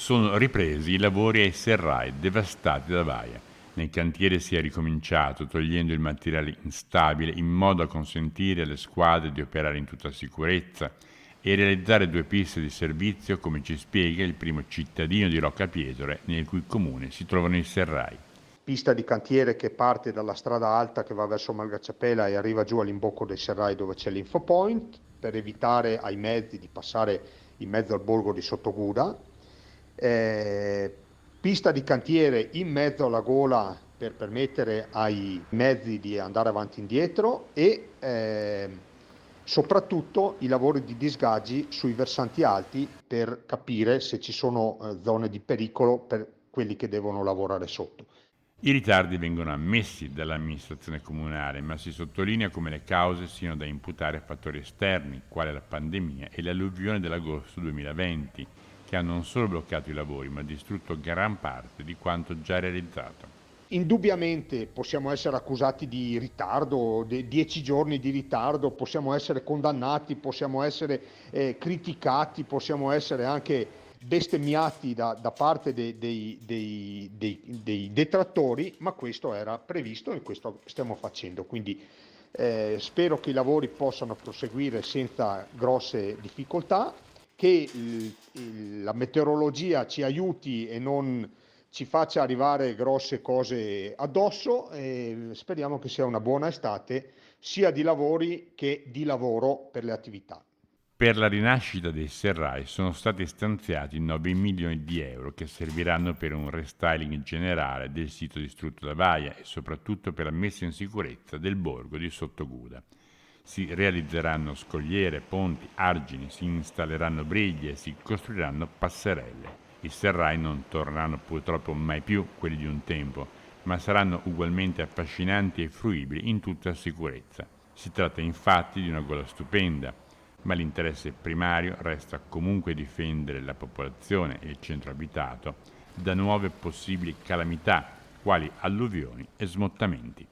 Sono ripresi i lavori ai serrai devastati da Baia. Nel cantiere si è ricominciato togliendo il materiale instabile in modo da consentire alle squadre di operare in tutta sicurezza e realizzare 2 piste di servizio, come ci spiega il primo cittadino di Rocca Pietore, nel cui comune si trovano i serrai. Pista di cantiere che parte dalla strada alta che va verso Malgacciapela e arriva giù all'imbocco dei serrai dove c'è l'infopoint, per evitare ai mezzi di passare in mezzo al borgo di Sottoguda. Pista di cantiere in mezzo alla gola per permettere ai mezzi di andare avanti e indietro e soprattutto i lavori di disgaggi sui versanti alti per capire se ci sono zone di pericolo per quelli che devono lavorare sotto. I ritardi vengono ammessi dall'amministrazione comunale, ma si sottolinea come le cause siano da imputare a fattori esterni, quale la pandemia e l'alluvione dell'agosto 2020, che hanno non solo bloccato i lavori, ma distrutto gran parte di quanto già realizzato. Indubbiamente possiamo essere accusati di ritardo, 10 giorni di ritardo, possiamo essere condannati, possiamo essere criticati, possiamo essere anche bestemmiati da parte dei detrattori, ma questo era previsto e questo stiamo facendo. Quindi spero che i lavori possano proseguire senza grosse difficoltà, che la meteorologia ci aiuti e non ci faccia arrivare grosse cose addosso e speriamo che sia una buona estate sia di lavori che di lavoro per le attività. Per la rinascita dei serrai sono stati stanziati 9 milioni di euro che serviranno per un restyling generale del sito distrutto da Baia e soprattutto per la messa in sicurezza del borgo di Sottoguda. Si realizzeranno scogliere, ponti, argini, si installeranno briglie e si costruiranno passerelle. I serrai non torneranno purtroppo mai più quelli di un tempo, ma saranno ugualmente affascinanti e fruibili in tutta sicurezza. Si tratta infatti di una gola stupenda, ma l'interesse primario resta comunque difendere la popolazione e il centro abitato da nuove possibili calamità, quali alluvioni e smottamenti.